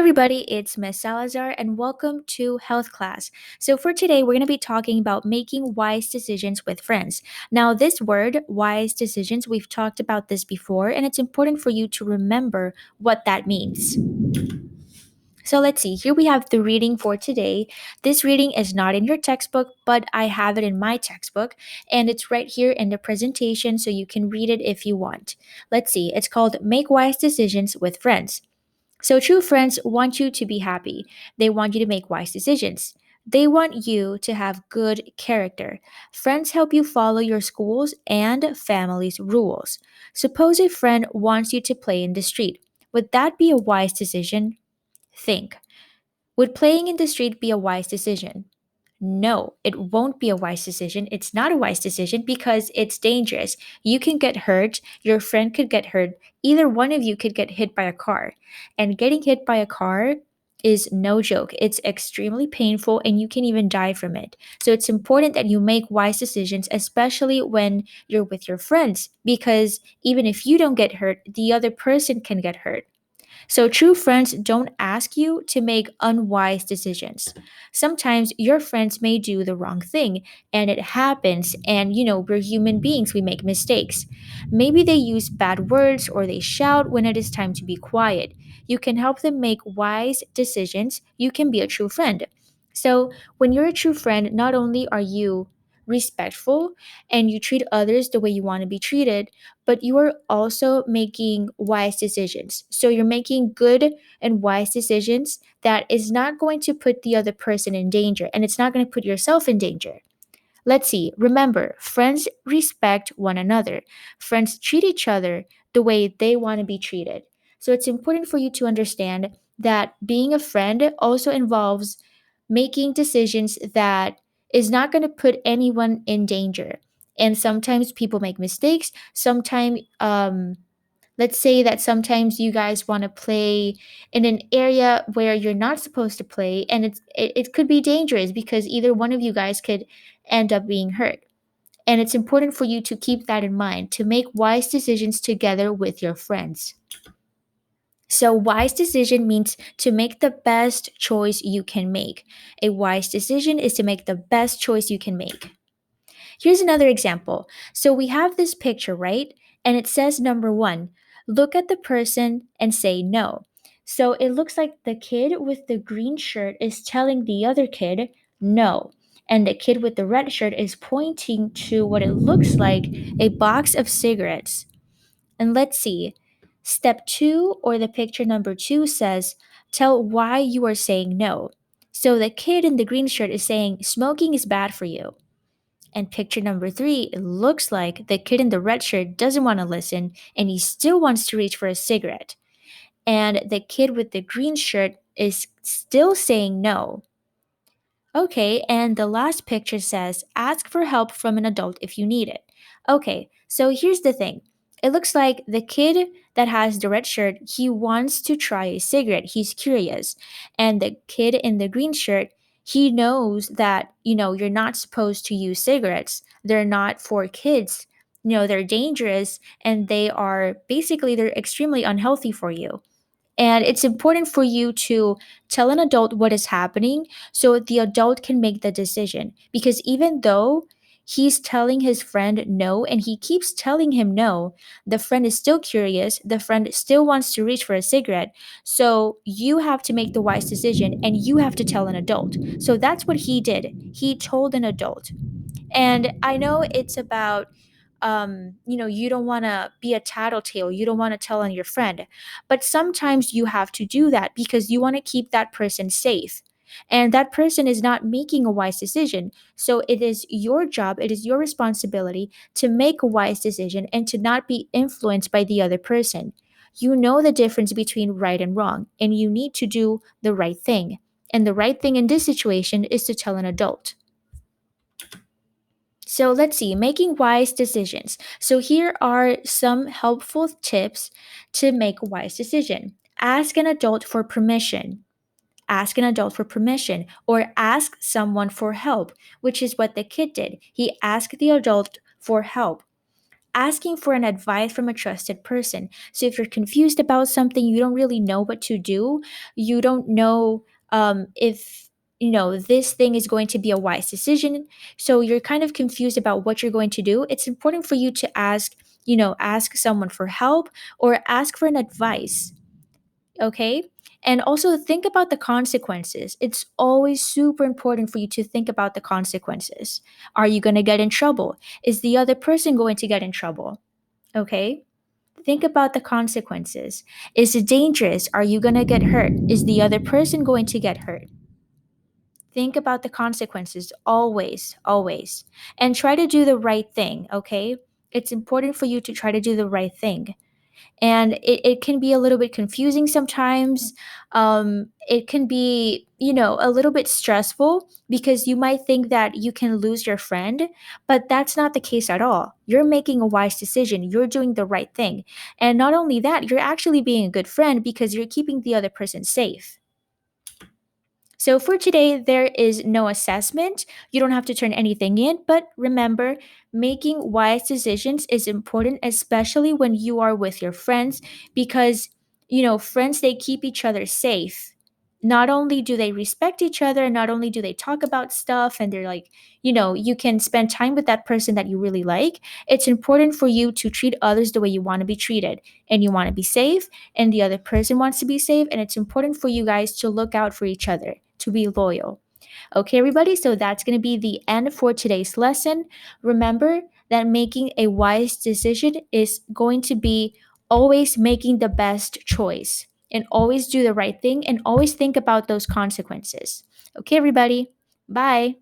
Everybody, it's Ms.Salazar and welcome to Health Class. So, for today, we're going to be talking about making wise decisions with friends. Now, this word, wise decisions, we've talked about this before, and it's important for you to remember what that means. So, let's see, here we have the reading for today. This reading is not in your textbook, but I have it in my textbook, and it's right here in the presentation, so you can read it if you want. Let's see, it's called Make Wise Decisions with Friends. So, true friends want you to be happy. They want you to make wise decisions. They want you to have good character. Friends help you follow your school's and family's rules. Suppose a friend wants you to play in the street. Would that be a wise decision? Think. Would playing in the street be a wise decision? No, it won't be a wise decision. It's not a wise decision because it's dangerous. You can get hurt, your friend could get hurt, either one of you could get hit by a car. And getting hit by a car is no joke. It's extremely painful and you can even die from it. So it's important that you make wise decisions, especially when you're with your friends, because even if you don't get hurt, the other person can get hurt. So, true friends don't ask you to make unwise decisions. Sometimes your friends may do the wrong thing, and it happens, and we're human beings, we make mistakes. Maybe they use bad words or they shout when it is time to be quiet. You can help them make wise decisions. You can be a true friend. So, when you're a true friend, not only are you respectful and you treat others the way you want to be treated, but you are also making wise decisions. So you're making good and wise decisions that is not going to put the other person in danger and it's not going to put yourself in danger. Let's see. Remember, friends respect one another. Friends treat each other the way they want to be treated. So it's important for you to understand that being a friend also involves making decisions that is not going to put anyone in danger. And sometimes people make mistakes. Sometimes, let's say that sometimes you guys want to play in an area where you're not supposed to play, and it could be dangerous because either one of you guys could end up being hurt. And it's important for you to keep that in mind to make wise decisions together with your friends. So, wise decision means to make the best choice you can make. A wise decision is to make the best choice you can make. Here's another example. So, we have this picture, right? And it says number one, look at the person and say no. So, it looks like the kid with the green shirt is telling the other kid no. And the kid with the red shirt is pointing to what it looks like a box of cigarettes. And let's see. Step two, or the picture number two, says, tell why you are saying no. So the kid in the green shirt is saying, smoking is bad for you. And picture number three, it looks like the kid in the red shirt doesn't want to listen and he still wants to reach for a cigarette. And the kid with the green shirt is still saying no. Okay, and the last picture says, ask for help from an adult if you need it. Okay, so here's the thing. It looks like the kid that has the red shirt, he wants to try a cigarette. He's curious. And the kid in the green shirt, he knows that, you're not supposed to use cigarettes. They're not for kids. They're dangerous and they're extremely unhealthy for you. And it's important for you to tell an adult what is happening so the adult can make the decision. Because even though he's telling his friend no and he keeps telling him no, the friend is still curious. The friend still wants to reach for a cigarette. So you have to make the wise decision and you have to tell an adult. So that's what he did. He told an adult. And I know it's about, you don't want to be a tattletale. You don't want to tell on your friend. But sometimes you have to do that because you want to keep that person safe. And that person is not making a wise decision. So it is your job, it is your responsibility to make a wise decision and to not be influenced by the other person. You know the difference between right and wrong, and you need to do the right thing. And the right thing in this situation is to tell an adult. So let's see, making wise decisions. So here are some helpful tips to make a wise decision. Ask an adult for permission. Ask an adult for permission or ask someone for help, which is what the kid did. He asked the adult for help. asking for an advice from a trusted person. So if you're confused about something, you don't really know what to do, you don't know if this thing is going to be a wise decision, so you're kind of confused about what you're going to do, it's important for you to ask someone for help or ask for an advice. Okay. And also think about the consequences. It's always super important for you to think about the consequences. Are you going to get in trouble? Is the other person going to get in trouble? Okay. Think about the consequences. Is it dangerous? Are you going to get hurt? Is the other person going to get hurt? Think about the consequences always, always. And try to do the right thing, okay? It's important for you to try to do the right thing. And it can be a little bit confusing sometimes. It can be a little bit stressful because you might think that you can lose your friend, but that's not the case at all. You're making a wise decision, you're doing the right thing, and not only that, you're actually being a good friend because you're keeping the other person safe. So for today, there is no assessment. You don't have to turn anything in, but remember, making wise decisions is important, especially when you are with your friends, because, friends, they keep each other safe. Not only do they respect each other, not only do they talk about stuff and they're like, you can spend time with that person that you really like. It's important for you to treat others the way you want to be treated, and you want to be safe, and the other person wants to be safe, and it's important for you guys to look out for each other, to be loyal. Okay, everybody, so that's going to be the end for today's lesson. Remember that making a wise decision is going to be always making the best choice, and always do the right thing, and always think about those consequences. Okay, everybody, bye.